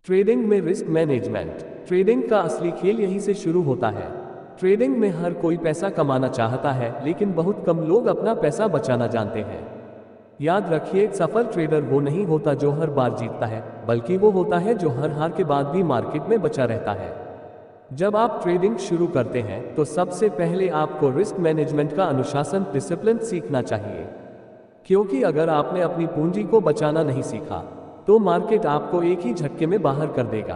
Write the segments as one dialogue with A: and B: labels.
A: Trading में risk management. Trading का असली खेल यहीं से शुरू होता है। ट्रेडिंग में हर कोई पैसा कमाना चाहता है, लेकिन बहुत कम लोग अपना पैसा बचाना जानते हैं। याद रखिए, एक सफल ट्रेडर वो नहीं होता जो हर बार जीतता है, बल्कि वो होता है जो हर हार के बाद भी मार्केट में बचा रहता है। जब आप ट्रेडिंग शुरू करते हैं तो सबसे पहले आपको रिस्क मैनेजमेंट का अनुशासन, डिसिप्लिन सीखना चाहिए। क्योंकि अगर आपने अपनी पूंजी को बचाना नहीं सीखा तो मार्केट आपको एक ही झटके में बाहर कर देगा।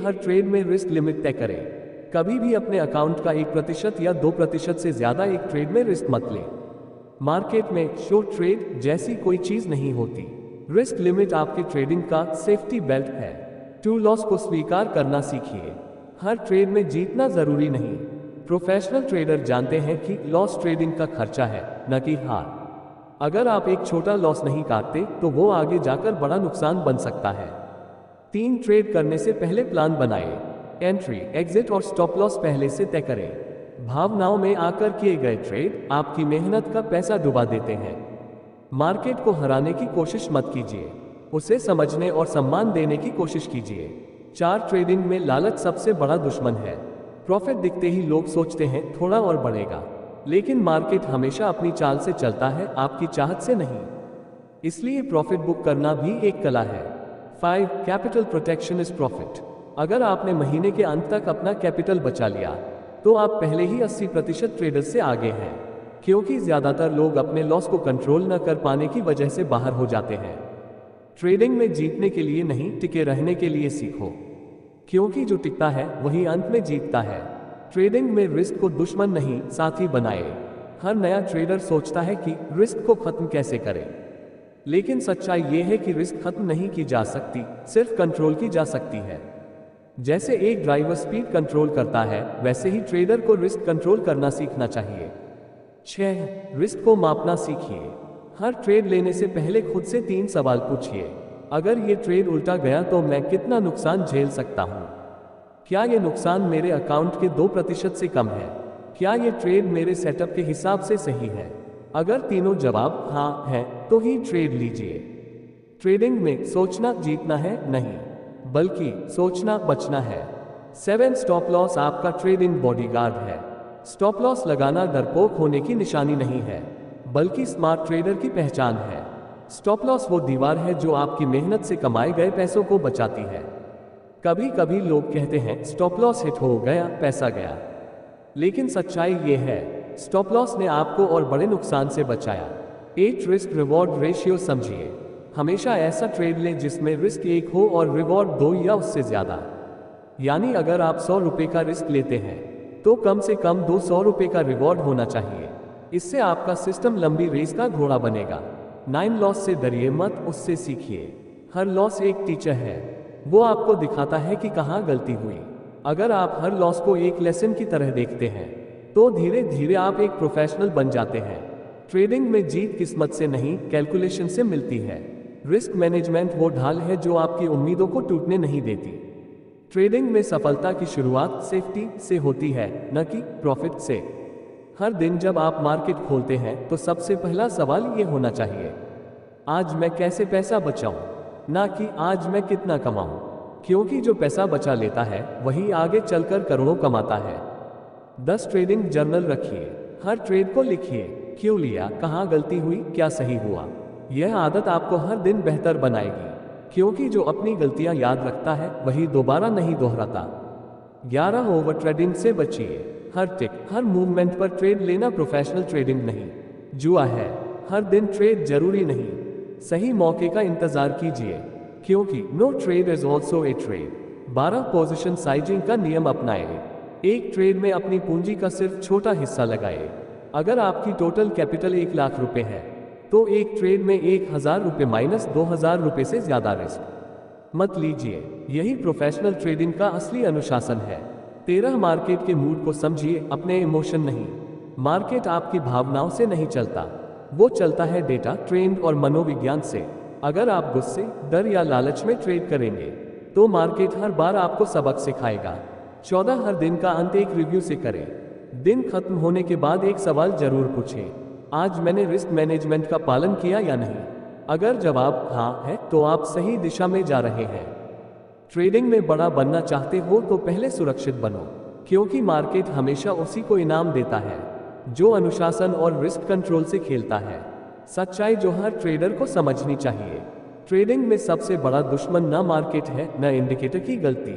A: हर ट्रेड में रिस्क लिमिट तय करें। कभी भी अपने अकाउंट का 1% या 2% से ज्यादा एक ट्रेड में रिस्क मत लें। मार्केट में शॉर्ट ट्रेड जैसी कोई चीज नहीं होती। रिस्क लिमिट आपके ट्रेडिंग का सेफ्टी बेल्ट है। टू लॉस को स्वीकार करना सीखिए। हर ट्रेड में जीतना जरूरी नहीं। प्रोफेशनल ट्रेडर जानते हैं कि लॉस ट्रेडिंग का खर्चा है, न कि हार। अगर आप एक छोटा लॉस नहीं काटते तो वो आगे जाकर बड़ा नुकसान बन सकता है। 3 ट्रेड करने से पहले प्लान बनाएं। एंट्री, एग्जिट और स्टॉप लॉस पहले से तय करें। भावनाओं में आकर किए गए ट्रेड आपकी मेहनत का पैसा डुबा देते हैं। मार्केट को हराने की कोशिश मत कीजिए, उसे समझने और सम्मान देने की कोशिश कीजिए। 4 ट्रेडिंग में लालच सबसे बड़ा दुश्मन है। प्रॉफिट दिखते ही लोग सोचते हैं थोड़ा और बढ़ेगा, लेकिन मार्केट हमेशा अपनी चाल से चलता है, आपकी चाहत से नहीं। इसलिए प्रॉफिट बुक करना भी एक कला है। 5 कैपिटल प्रोटेक्शन इज प्रॉफिट। अगर आपने महीने के अंत तक अपना कैपिटल बचा लिया तो आप पहले ही 80% ट्रेडर से आगे हैं। क्योंकि ज्यादातर लोग अपने लॉस को कंट्रोल न कर पाने की वजह से बाहर हो जाते हैं। ट्रेडिंग में जीतने के लिए नहीं, टिके रहने के लिए सीखो। क्योंकि जो टिकता है वही अंत में जीतता है। ट्रेडिंग में रिस्क को दुश्मन नहीं, साथी बनाए। हर नया ट्रेडर सोचता है कि रिस्क को खत्म कैसे करें, लेकिन सच्चाई यह है कि रिस्क खत्म नहीं की जा सकती, सिर्फ कंट्रोल की जा सकती है। जैसे एक ड्राइवर स्पीड कंट्रोल करता है, वैसे ही ट्रेडर को रिस्क कंट्रोल करना सीखना चाहिए। 6 रिस्क को मापना सीखिए। हर ट्रेड लेने से पहले खुद से 3 सवाल पूछिए। अगर ये ट्रेड उल्टा गया तो मैं कितना नुकसान झेल सकता हूँ? क्या ये नुकसान मेरे अकाउंट के 2% से कम है? क्या ये ट्रेड मेरे सेटअप के हिसाब से सही है? अगर तीनों जवाब हाँ हैं, तो ही ट्रेड लीजिए। ट्रेडिंग में सोचना जीतना है नहीं, बल्कि सोचना बचना है। 7 स्टॉप लॉस आपका ट्रेडिंग बॉडीगार्ड है। स्टॉप लॉस लगाना डरपोक होने की निशानी नहीं है, बल्कि स्मार्ट ट्रेडर की पहचान है। स्टॉप लॉस वो दीवार है जो आपकी मेहनत से कमाए गए पैसों को बचाती है। कभी कभी लोग कहते हैं स्टॉप लॉस हिट हो गया, पैसा गया। लेकिन सच्चाई ये है, स्टॉप लॉस ने आपको और बड़े नुकसान से बचाया। 8 रिस्क रिवॉर्ड रेशियो समझिए। हमेशा ऐसा ट्रेड लें जिसमें रिस्क 1 हो और रिवॉर्ड 2 या उससे ज्यादा। यानी अगर आप 100 रुपए का रिस्क लेते हैं तो कम से कम 200 रुपए का रिवॉर्ड होना चाहिए। इससे आपका सिस्टम लंबी रेस का घोड़ा बनेगा। 9 लॉस से डरिए मत, उससे सीखिए। हर लॉस एक टीचर है, वो आपको दिखाता है कि कहाँ गलती हुई। अगर आप हर लॉस को एक लेसन की तरह देखते हैं तो धीरे धीरे आप एक प्रोफेशनल बन जाते हैं। ट्रेडिंग में जीत किस्मत से नहीं, कैलकुलेशन से मिलती है। रिस्क मैनेजमेंट वो ढाल है जो आपकी उम्मीदों को टूटने नहीं देती। ट्रेडिंग में सफलता की शुरुआत सेफ्टी से होती है, न कि प्रॉफिट से। हर दिन जब आप मार्केट खोलते हैं तो सबसे पहला सवाल ये होना चाहिए, आज मैं कैसे पैसा बचाऊं, ना कि आज मैं कितना कमाऊं। क्योंकि जो पैसा बचा लेता है वही आगे चलकर करोड़ों कमाता है। 10 ट्रेडिंग जर्नल रखिए। हर ट्रेड को लिखिए, क्यों लिया, कहाँ गलती हुई, क्या सही हुआ। यह आदत आपको हर दिन बेहतर बनाएगी। क्योंकि जो अपनी गलतियां याद रखता है वही दोबारा नहीं दोहराता। 11 ओवर ट्रेडिंग से बचिए। हर टिक, हर मूवमेंट पर ट्रेड लेना प्रोफेशनल ट्रेडिंग नहीं, जुआ है। हर दिन ट्रेड जरूरी नहीं, सही मौके का इंतजार कीजिए। क्योंकि no trade is also a trade. 12 position sizing का नियम अपनाएं। एक ट्रेड में अपनी पूंजी का सिर्फ छोटा हिस्सा लगाए। अगर आपकी टोटल कैपिटल 1 लाख रुपए है तो एक ट्रेड में 1000 रुपए माइनस 2000 रुपए से ज्यादा रिस्क मत लीजिए। यही प्रोफेशनल ट्रेडिंग का असली अनुशासन है। 13 मार्केट के मूड को समझिए, अपने इमोशन नहीं। मार्केट आपकी भावनाओं से नहीं चलता, वो चलता है डेटा, ट्रेंड और मनोविज्ञान से। अगर आप गुस्से, डर या लालच में ट्रेड करेंगे तो मार्केट हर बार आपको सबक सिखाएगा। 14 हर दिन का अंत एक रिव्यू से करें। दिन खत्म होने के बाद एक सवाल जरूर पूछें, आज मैंने रिस्क मैनेजमेंट का पालन किया या नहीं। अगर जवाब हाँ है तो आप सही दिशा में जा रहे हैं। ट्रेडिंग में बड़ा बनना चाहते हो तो पहले सुरक्षित बनो, क्योंकि मार्केट हमेशा उसी को इनाम देता है जो अनुशासन और रिस्क कंट्रोल से खेलता है। सच्चाई जो हर ट्रेडर को समझनी चाहिए, ट्रेडिंग में सबसे बड़ा दुश्मन न मार्केट है न इंडिकेटर की गलती,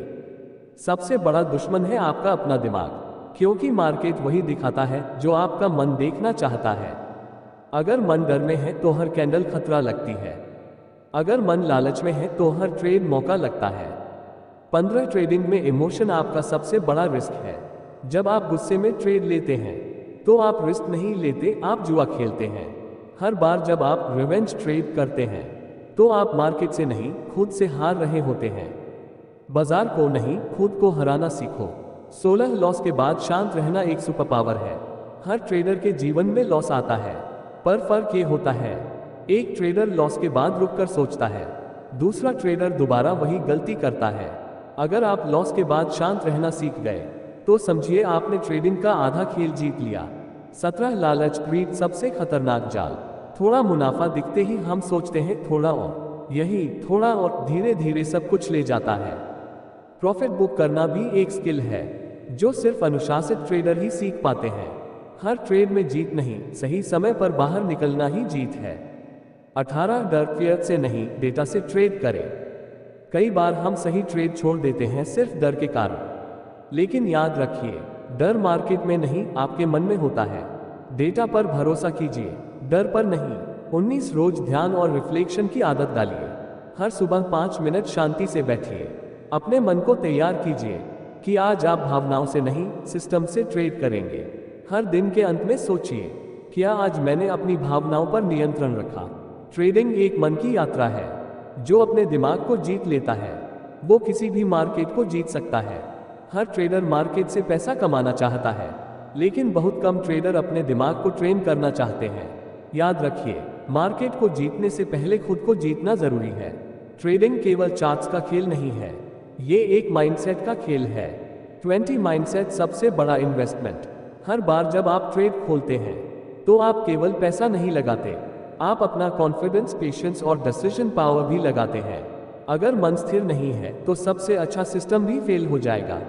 A: सबसे बड़ा दुश्मन है आपका अपना दिमाग, क्योंकि मार्केट वही दिखाता है जो आपका मन देखना चाहता है। अगर मन डर में है तो हर कैंडल खतरा लगती है, अगर मन लालच में है तो हर ट्रेड मौका लगता है। 15 ट्रेडिंग में इमोशन आपका सबसे बड़ा रिस्क है। जब आप गुस्से में ट्रेड लेते हैं तो आप रिस्क नहीं लेते, आप जुआ खेलते हैं। हर बार जब आप रिवेंज ट्रेड करते हैं तो आप मार्केट से नहीं खुद से हार रहे होते हैं। बाजार को नहीं खुद को हराना सीखो। 16 लॉस के बाद शांत रहना एक सुपर पावर है। हर ट्रेडर के जीवन में लॉस आता है, पर फर्क ये होता है, एक ट्रेडर लॉस के बाद रुककर सोचता है, दूसरा ट्रेडर दोबारा वही गलती करता है। अगर आप लॉस के बाद शांत रहना सीख गए तो समझिए आपने ट्रेडिंग का आधा खेल जीत लिया। 17 लालच ग्रीड सबसे खतरनाक जाल। थोड़ा मुनाफा दिखते ही हम सोचते हैं थोड़ा और, यही थोड़ा और धीरे धीरे सब कुछ ले जाता है। प्रॉफिट बुक करना भी एक स्किल है जो सिर्फ अनुशासित ट्रेडर ही सीख पाते हैं। हर ट्रेड में जीत नहीं, सही समय पर बाहर निकलना ही जीत है। 18 डर फियर से नहीं, डेटा से ट्रेड करें। कई बार हम सही ट्रेड छोड़ देते हैं सिर्फ डर के कारण, लेकिन याद रखिए डर मार्केट में नहीं आपके मन में होता है। डेटा पर भरोसा कीजिए, डर पर नहीं। 19 रोज ध्यान और रिफ्लेक्शन की आदत डालिए। हर सुबह 5 मिनट शांति से बैठिए, अपने मन को तैयार कीजिए कि आज आप भावनाओं से नहीं सिस्टम से ट्रेड करेंगे। हर दिन के अंत में सोचिए, क्या आज मैंने अपनी भावनाओं पर नियंत्रण रखा। ट्रेडिंग एक मन की यात्रा है। जो अपने दिमाग को जीत लेता है वो किसी भी मार्केट को जीत सकता है। हर ट्रेडर मार्केट से पैसा कमाना चाहता है, लेकिन बहुत कम ट्रेडर अपने दिमाग को ट्रेन करना चाहते हैं। याद रखिए, मार्केट को जीतने से पहले खुद को जीतना जरूरी है। ट्रेडिंग केवल चार्ट्स का खेल नहीं है, ये एक माइंडसेट का खेल है। 20 माइंडसेट सबसे बड़ा इन्वेस्टमेंट। हर बार जब आप ट्रेड खोलते हैं तो आप केवल पैसा नहीं लगाते, आप अपना कॉन्फिडेंस, पेशेंस और डिसीजन पावर भी लगाते हैं। अगर मन स्थिर नहीं है तो सबसे अच्छा सिस्टम भी फेल हो जाएगा।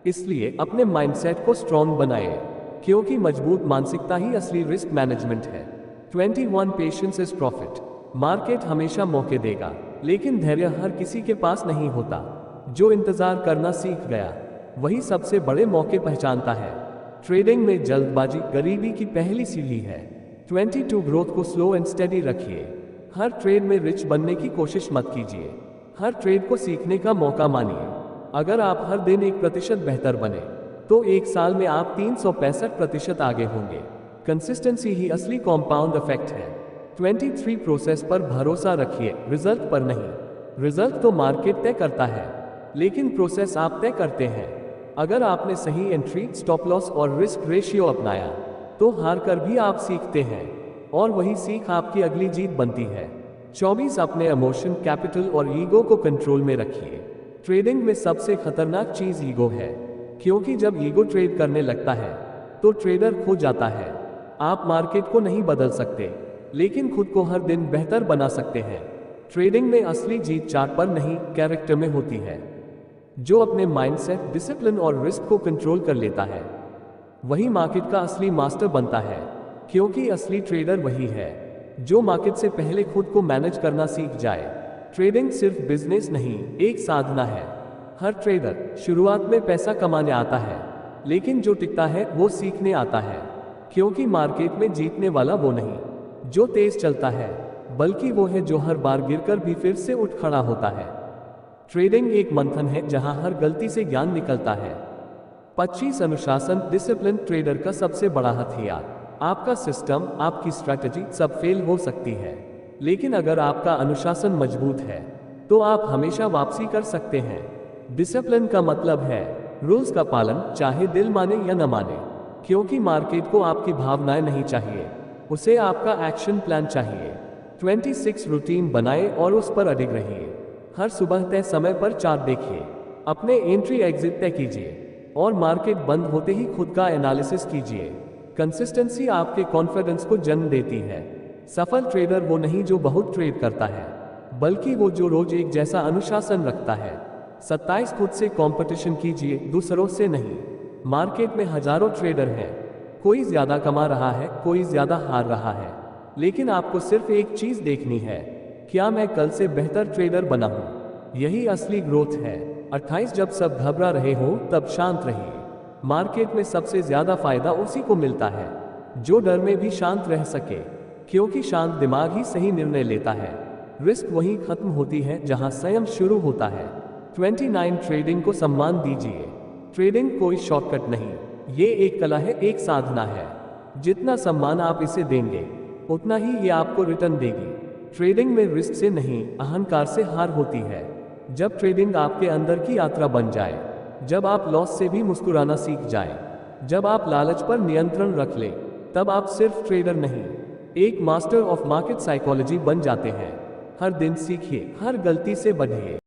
A: इसलिए अपने माइंडसेट को स्ट्रॉन्ग बनाएं, क्योंकि मजबूत मानसिकता ही असली रिस्क मैनेजमेंट है। 21 पेशेंस इज प्रॉफिट। मार्केट हमेशा मौके देगा, लेकिन धैर्य हर किसी के पास नहीं होता। जो इंतजार करना सीख गया वही सबसे बड़े मौके पहचानता है। ट्रेडिंग में जल्दबाजी गरीबी की पहली सीढ़ी है। 22 ग्रोथ को स्लो एंड स्टेडी रखिए। हर ट्रेड में रिच बनने की कोशिश मत कीजिए, हर ट्रेड को सीखने का मौका मानिए। अगर आप हर दिन 1% बेहतर बने तो एक साल में आप 365% आगे होंगे। कंसिस्टेंसी ही असली कॉम्पाउंड इफेक्ट है। 23 प्रोसेस पर भरोसा रखिए, रिजल्ट पर नहीं। रिजल्ट तो मार्केट तय करता है, लेकिन प्रोसेस आप तय करते हैं। अगर आपने सही एंट्री, स्टॉप लॉस और रिस्क रेशियो अपनाया तो हार कर भी आप सीखते हैं, और वही सीख आपकी अगली जीत बनती है। 24 अपने इमोशन, कैपिटल और ईगो को कंट्रोल में रखिए। ट्रेडिंग में सबसे खतरनाक चीज ईगो है, क्योंकि जब ईगो ट्रेड करने लगता है तो ट्रेडर खो जाता है। आप मार्केट को नहीं बदल सकते, लेकिन खुद को हर दिन बेहतर बना सकते हैं। ट्रेडिंग में असली जीत चार्ट पर नहीं, कैरेक्टर में होती है। जो अपने माइंडसेट, डिसिप्लिन और रिस्क को कंट्रोल कर लेता है वही मार्केट का असली मास्टर बनता है, क्योंकि असली ट्रेडर वही है जो मार्केट से पहले खुद को मैनेज करना सीख जाए। ट्रेडिंग सिर्फ बिजनेस नहीं, एक साधना है। हर ट्रेडर शुरुआत में पैसा कमाने आता है, लेकिन जो टिकता है वो सीखने आता है, क्योंकि मार्केट में जीतने वाला वो नहीं जो तेज चलता है, बल्कि वो है जो हर बार गिरकर भी फिर से उठ खड़ा होता है। ट्रेडिंग एक मंथन है जहां हर गलती से ज्ञान निकलता है। 25 अनुशासन, डिसिप्लिन ट्रेडर का सबसे बड़ा हथियार। आपका सिस्टम, आपकी स्ट्रैटेजी सब फेल हो सकती है, लेकिन अगर आपका अनुशासन मजबूत है तो आप हमेशा वापसी कर सकते हैं। डिसिप्लिन का मतलब है रूल्स का पालन, चाहे दिल माने या न माने, क्योंकि मार्केट को आपकी भावनाएं नहीं चाहिए, उसे आपका एक्शन प्लान चाहिए। 26 रूटीन बनाएं और उस पर अडिग रहिए। हर सुबह तय समय पर चार्ट देखिए, अपने एंट्री एग्जिट तय कीजिए और मार्केट बंद होते ही खुद का एनालिसिस कीजिए। कंसिस्टेंसी आपके कॉन्फिडेंस को जन्म देती है। सफल ट्रेडर वो नहीं जो बहुत ट्रेड करता है, बल्कि वो जो रोज एक जैसा अनुशासन रखता है। 27 खुद से कंपटीशन कीजिए, दूसरों से नहीं। मार्केट में हजारों ट्रेडर हैं, कोई ज्यादा कमा रहा है, कोई ज्यादा हार रहा है, लेकिन आपको सिर्फ एक चीज देखनी है, क्या मैं कल से बेहतर ट्रेडर बना हूं? यही असली ग्रोथ है। 28 जब सब घबरा रहे हो तब शांत रहिए। मार्केट में सबसे ज्यादा फायदा उसी को मिलता है जो डर में भी शांत रह सके, क्योंकि शांत दिमाग ही सही निर्णय लेता है। रिस्क वहीं खत्म होती है जहां संयम शुरू होता है। 29 ट्रेडिंग को सम्मान दीजिए। ट्रेडिंग कोई शॉर्टकट नहीं, ये एक कला है, एक साधना है। जितना सम्मान आप इसे देंगे उतना ही ये आपको रिटर्न देगी। ट्रेडिंग में रिस्क से नहीं, अहंकार से हार होती है। जब ट्रेडिंग आपके अंदर की यात्रा बन जाए, जब आप लॉस से भी मुस्कुराना सीख जाए, जब आप लालच पर नियंत्रण रख लें, तब आप सिर्फ ट्रेडर नहीं, एक मास्टर ऑफ मार्केट साइकोलॉजी बन जाते हैं। हर दिन सीखिए, हर गलती से बढ़िए।